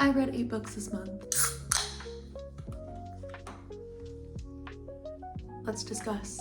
I read 8 books this month. Let's discuss.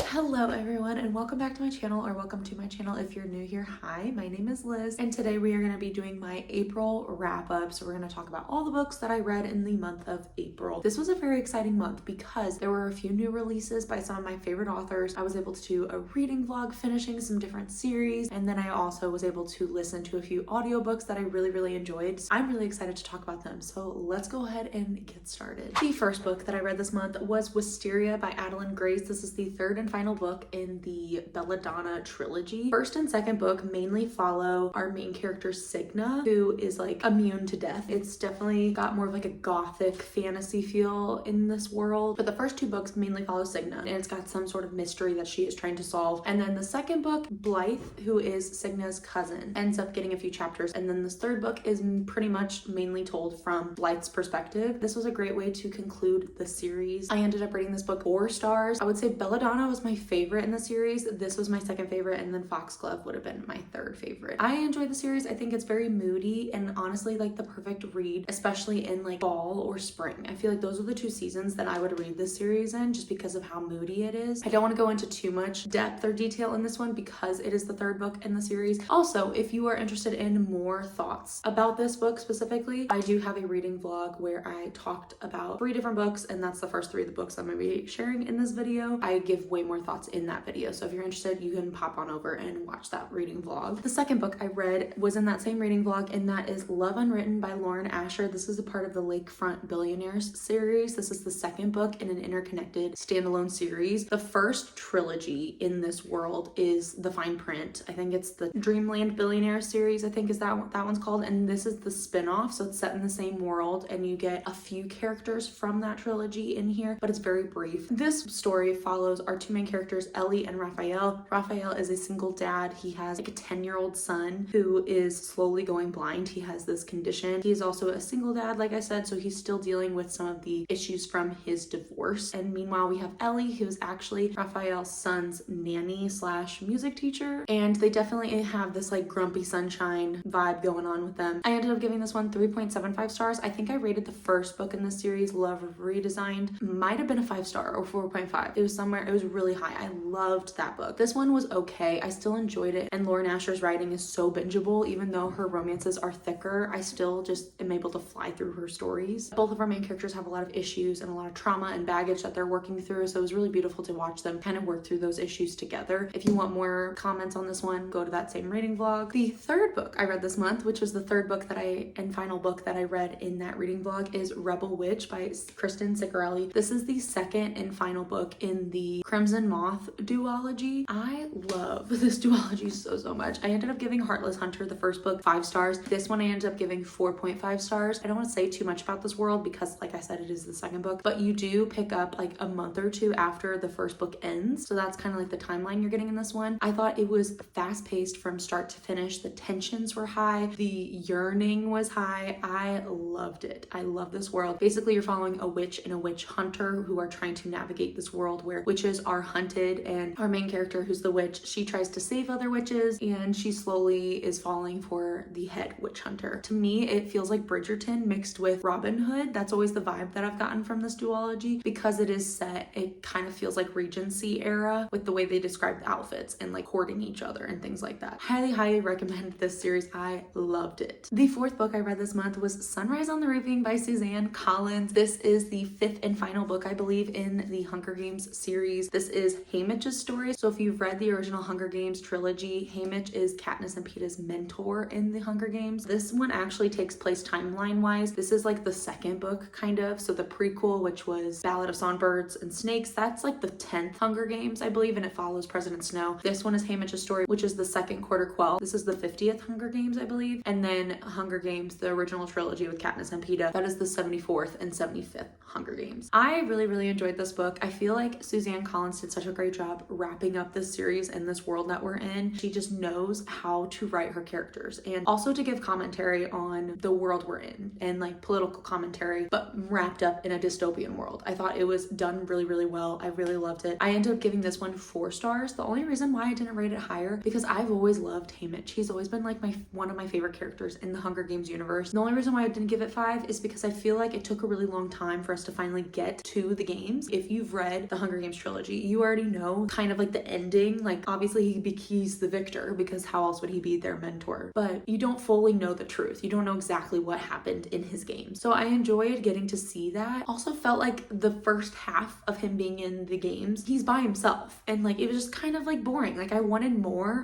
Hello everyone and welcome back to my channel, or welcome to my channel if you're new here. Hi, my name is Liz and today we are going to be doing my April wrap up. So we're going to talk about all the books that I read in the month of April. This was a very exciting month because there were a few new releases by some of my favorite authors. I was able to do a reading vlog finishing some different series, and then I also was able to listen to a few audiobooks that I really enjoyed. So I'm really excited to talk about them. So let's go ahead and get started. The first book that I read this month was Wisteria by Adalyn Grace. This is the third and final book in the Belladonna trilogy. First and second book mainly follow our main character Signa, who is like immune to death. It's definitely got more of like a gothic fantasy feel in this world, but the first two books mainly follow Signa and it's got some sort of mystery that she is trying to solve. And then the second book, Blythe, who is Signa's cousin, ends up getting a few chapters, and then this third book is pretty much mainly told from Blythe's perspective. This was a great way to conclude the series. I ended up rating this book 4 stars. I would say Belladonna was my favorite in the series. This was my second favorite, and then Foxglove would have been my third favorite. I enjoyed the series. I think it's very moody and honestly like the perfect read, especially in like fall or spring. I feel like those are the two seasons that I would read this series in, just because of how moody it is. I don't want to go into too much depth or detail in this one because it is the third book in the series. Also, if you are interested in more thoughts about this book specifically, I do have a reading vlog where I talked about 3 different books, and that's the first 3 of the books I'm going to be sharing in this video. I give way more thoughts in that video, so if you're interested, you can pop on over and watch that reading vlog. The second book I read was in that same reading vlog, and that is Love Unwritten by Lauren Asher. This is a part of the Lakefront Billionaires series. This is the second book in an interconnected standalone series. The first trilogy in this world is The Fine Print. I think it's the Dreamland Billionaire series, I think is that one's called, and this is the spin-off, so it's set in the same world and you get a few characters from that trilogy in here, but it's very brief. This story follows our 2 main characters, Ellie and Raphael. Raphael is a single dad. He has like a 10-year-old son who is slowly going blind. He has this condition. He is also a single dad, like I said, so he's still dealing with some of the issues from his divorce. And meanwhile, we have Ellie, who's actually Raphael's son's nanny slash music teacher, and they definitely have this like grumpy sunshine vibe going on with them. I ended up giving this one 3.75 stars. I think I rated the first book in this series, Love Redesigned, might have been a 5-star or 4.5. It was somewhere, it was really high. I loved that book. This one was okay. I still enjoyed it, and Lauren Asher's writing is so bingeable. Even though her romances are thicker, I still just am able to fly through her stories. Both of our main characters have a lot of issues and a lot of trauma and baggage that they're working through, so it was really beautiful to watch them kind of work through those issues together. If you want more comments on this one, go to that same reading vlog. The third book I read this month, which was the third book and final book that I read in that reading vlog, is Rebel Witch by Kristen Ciccarelli. This is the second and final book in the Crimson Moth duology. I love this duology so much. I ended up giving Heartless Hunter, the first book, 5 stars. This one I ended up giving 4.5 stars. I don't want to say too much about this world because, like I said, it is the second book, but you do pick up like a month or 2 after the first book ends, so that's kind of like the timeline you're getting in this one. I thought it was fast-paced from start to finish. The tensions were high, the yearning was high. I loved it. I love this world. Basically, you're following a witch and a witch hunter who are trying to navigate this world where witches are hunted, and our main character, who's the witch, she tries to save other witches, and she slowly is falling for the head witch hunter. To me, it feels like Bridgerton mixed with Robin Hood. That's always the vibe that I've gotten from this duology. Because it is set, it kind of feels like Regency era with the way they describe the outfits and like courting each other and things like that. Highly recommend this series. I loved it. The fourth book I read this month was Sunrise on the Reaping by Suzanne Collins. This is the 5th and final book, I believe, in the Hunger Games series. This is Haymitch's story. So if you've read the original Hunger Games trilogy, Haymitch is Katniss and Peeta's mentor in the Hunger Games. This one actually takes place timeline wise. This is like the second book kind of. So the prequel, which was Ballad of Songbirds and Snakes, that's like the 10th Hunger Games, I believe, and it follows President Snow. This one is Haymitch's story, which is the second Quarter Quell. This is the 50th Hunger Games, I believe. And then Hunger Games, the original trilogy with Katniss and Peeta, that is the 74th and 75th Hunger Games. I really enjoyed this book. I feel like Suzanne Collins did such a great job wrapping up this series and this world that we're in. She just knows how to write her characters and also to give commentary on the world we're in and like political commentary, but wrapped up in a dystopian world. I thought it was done really, really well. I really loved it. I ended up giving this one 4 stars. The only reason why I didn't rate it higher, because I've always loved Haymitch. He's always been like one of my favorite characters in the Hunger Games universe. The only reason why I didn't give it 5 is because I feel like it took a really long time for us to finally get to the games. If you've read the Hunger Games trilogy, you already know kind of like the ending. Like obviously he's the victor, because how else would he be their mentor? But you don't fully know the truth. You don't know exactly what happened in his game. So I enjoyed getting to see that. Also felt like the first half of him being in the games, he's by himself, and like it was just kind of like boring. Like I wanted more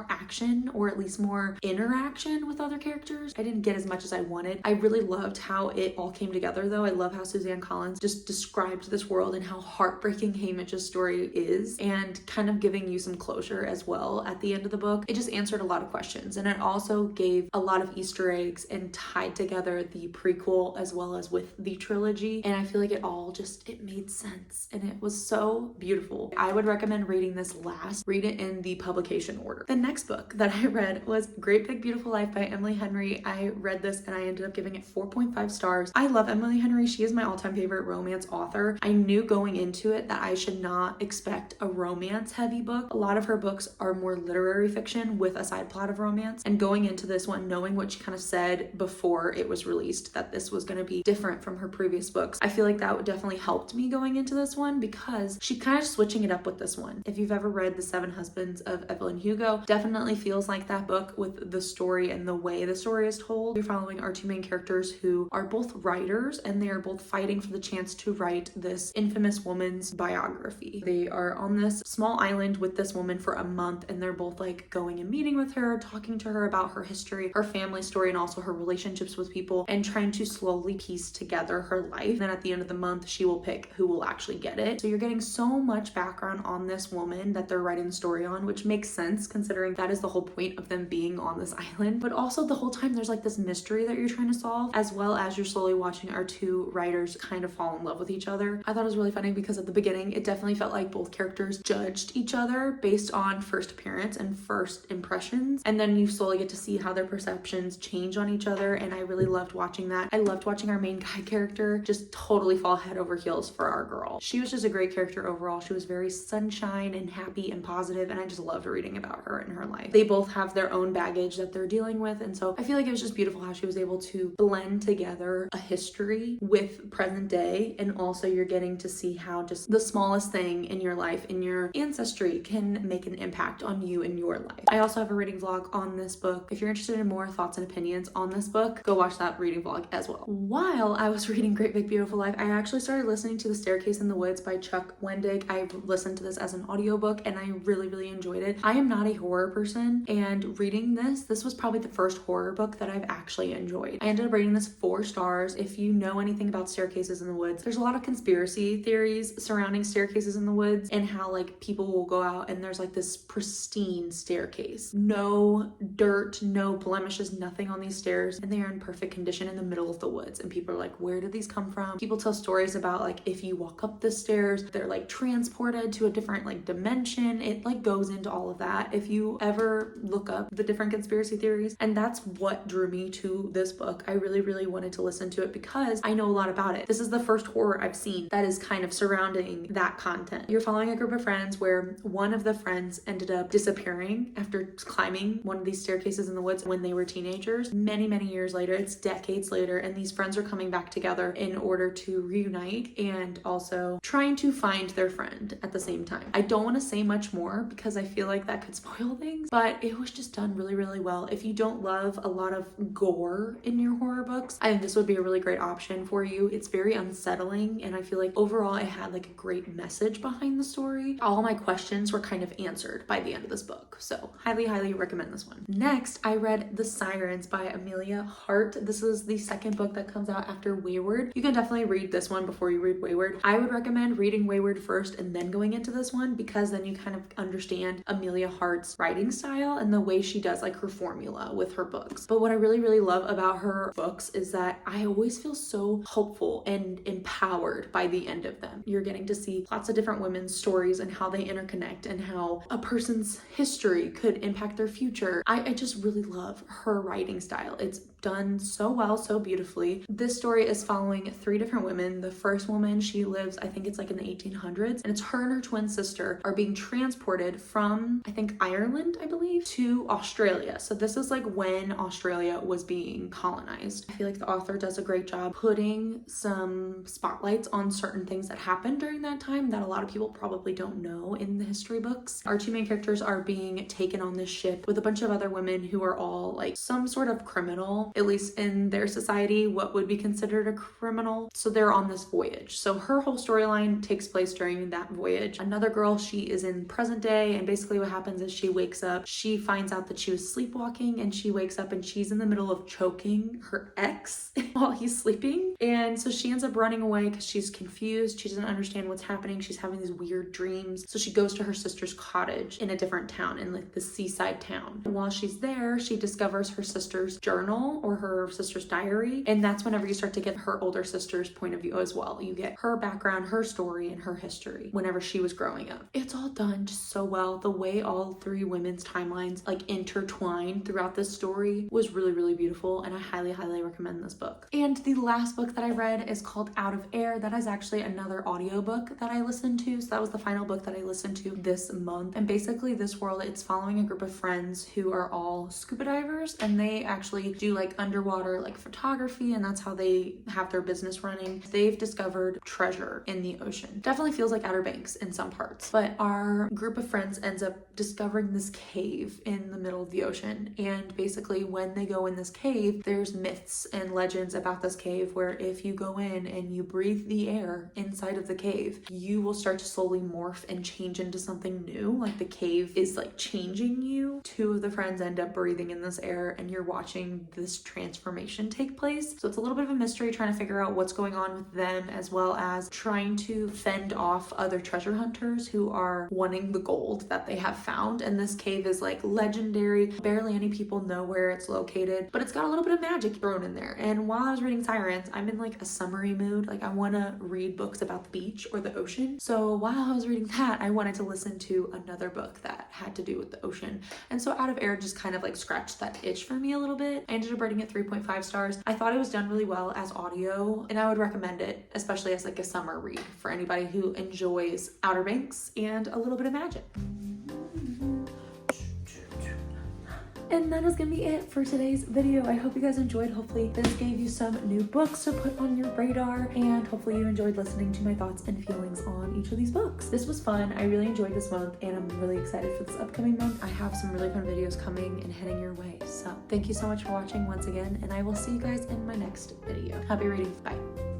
action, or at least more interaction with other characters. I didn't get as much as I wanted. I really loved how it all came together though. I love how Suzanne Collins just described this world and how heartbreaking Haymitch's story is, and kind of giving you some closure as well at the end of the book. It just answered a lot of questions, and it also gave a lot of Easter eggs and tied together the prequel as well as with the trilogy, and I feel like it made sense, and it was so beautiful. I would recommend reading this last. Read it in the publication order. The next book that I read was Great Big Beautiful Life by Emily Henry. I read this and I ended up giving it 4.5 stars. I love Emily Henry. She is my all-time favorite romance author. I knew going into it that I should not expect a romance heavy book. A lot of her books are more literary fiction with a side plot of romance, and going into this one, knowing what she kind of said before it was released, that this was going to be different from her previous books, I feel like that would definitely helped me going into this one, because she kind of switching it up with this one. If you've ever read The Seven Husbands of Evelyn Hugo, definitely feels like that book with the story and the way the story is told. You're following our 2 main characters who are both writers, and they are both fighting for the chance to write this infamous woman's biography. They are on this small island with this woman for a month, and they're both like going and meeting with her, talking to her about her history, her family story, and also her relationships with people, and trying to slowly piece together her life. And then at the end of the month, she will pick who will actually get it. So you're getting so much background on this woman that they're writing the story on, which makes sense considering that is the whole point of them being on this island. But also the whole time there's like this mystery that you're trying to solve, as well as you're slowly watching our 2 writers kind of fall in love with each other. I thought it was really funny because at the beginning it definitely felt like both characters judged each other based on first appearance and first impressions, and then you slowly get to see how their perceptions change on each other, and I really loved watching that. I loved watching our main guy character just totally fall head over heels for our girl. She was just a great character overall. She was very sunshine and happy and positive, and I just loved reading about her and her life. They both have their own baggage that they're dealing with, and so I feel like it was just beautiful how she was able to blend together a history with present day, and also you're getting to see how just the smallest thing in your life, in your ancestry, can make an impact on you in your life. I also have a reading vlog on this book. If you're interested in more thoughts and opinions on this book, go watch that reading vlog as well. While I was reading Great Big Beautiful Life, I actually started listening to The Staircase in the Woods by Chuck Wendig. I listened to this as an audiobook and I really, really enjoyed it. I am not a horror person, and reading this was probably the first horror book that I've actually enjoyed. I ended up rating this 4 stars. If you know anything about Staircases in the Woods, there's a lot of conspiracy theories surrounding Staircases in the Woods, and how like people will go out and there's like this pristine staircase. No dirt, no blemishes, nothing on these stairs, and they are in perfect condition in the middle of the woods, and people are like, where did these come from? People tell stories about like if you walk up the stairs, they're like transported to a different like dimension. It like goes into all of that if you ever look up the different conspiracy theories, and that's what drew me to this book. I really, really wanted to listen to it because I know a lot about it. This is the first horror I've seen that is kind of surrounding that content. You're following a group of friends where one of the friends ended up disappearing after climbing one of these staircases in the woods when they were teenagers. Many, many years later, it's decades later, and these friends are coming back together in order to reunite and also trying to find their friend at the same time. I don't want to say much more because I feel like that could spoil things, but it was just done really, really well. If you don't love a lot of gore in your horror books, I think this would be a really great option for you. It's very unsettling, and I feel like overall it had like a great message behind the story. All my questions were kind of answered by the end of this book, so highly, highly recommend this one. Next, I read The Sirens by Amelia Hart. This is the second book that comes out after Wayward. You can definitely read this one before you read Wayward. I would recommend reading Wayward first and then going into this one, because then you kind of understand Amelia Hart's writing style and the way she does like her formula with her books. But what I really, really love about her books is that I always feel so hopeful and empowered by the end of them. You're getting to see lots of different women's stories and how they interconnect and how a person's history could impact their future. I just really love her writing style. It's done so well, so beautifully. This story is following 3 different women. The first woman, she lives, I think it's like in the 1800s, and it's her and her twin sister are being transported from, I think, Ireland, I believe, to Australia. So this is like when Australia was being colonized. I feel like the author does a great job putting some spotlights on certain things that happened during that time that a lot of people probably don't know in the history books. Our 2 main characters are being taken on this ship with a bunch of other women who are all like some sort of criminal, at least in their society, what would be considered a criminal. So they're on this voyage. So her whole storyline takes place during that voyage. Another girl, she is in present day, and basically what happens is she wakes up, she finds out that she was sleepwalking, and she wakes up and she's in the middle of choking her ex while he's sleeping. And so she ends up running away because she's confused. She doesn't understand what's happening. She's having these weird dreams. So she goes to her sister's cottage in a different town, in like the seaside town. And while she's there, she discovers her sister's journal or her sister's diary. And that's whenever you start to get her older sister's point of view as well. You get her background, her story, and her history whenever she was growing up. It's all done just so well. The way all 3 women's timelines like intertwine throughout this story was really, really beautiful. And I highly, highly recommend this book. And the last book that I read is called Out of Air. That is actually another audiobook that I listened to. So that was the final book that I listened to this month. And basically this world, it's following a group of friends who are all scuba divers, and they actually do like underwater like photography, and that's how they have their business running. They've discovered treasure in the ocean. Definitely feels like Outer Banks in some parts. But our group of friends ends up discovering this cave in the middle of the ocean. And basically when they go in this cave, there's myths and legends about this cave where if you go in and you breathe the air inside of the cave, you will start to slowly morph and change into something new. Like the cave is like changing you. 2 of the friends end up breathing in this air, and you're watching this transformation take place. So it's a little bit of a mystery trying to figure out what's going on with them, as well as trying to fend off other treasure hunters who are wanting the gold that they have found. And this cave is like legendary. Barely any people know where it's located, but it's got a little bit of magic thrown in there. And while I was reading Sirens, I'm in like a summery mood. Like I want to read books about the beach or the ocean. So while I was reading that, I wanted to listen to another book that had to do with the ocean. And so Out of Air just kind of like scratched that itch for me a little bit. I ended up rating it 3.5 stars. I thought it was done really well as audio, and I would recommend it, especially as like a summer read for anybody who enjoys Outer Banks and a little bit of magic. And that is gonna be it for today's video. I hope you guys enjoyed. Hopefully this gave you some new books to put on your radar, and hopefully you enjoyed listening to my thoughts and feelings on each of these books. This was fun. I really enjoyed this month, and I'm really excited for this upcoming month. I have some really fun videos coming and heading your way. So thank you so much for watching once again, and I will see you guys in my next video. Happy reading. Bye.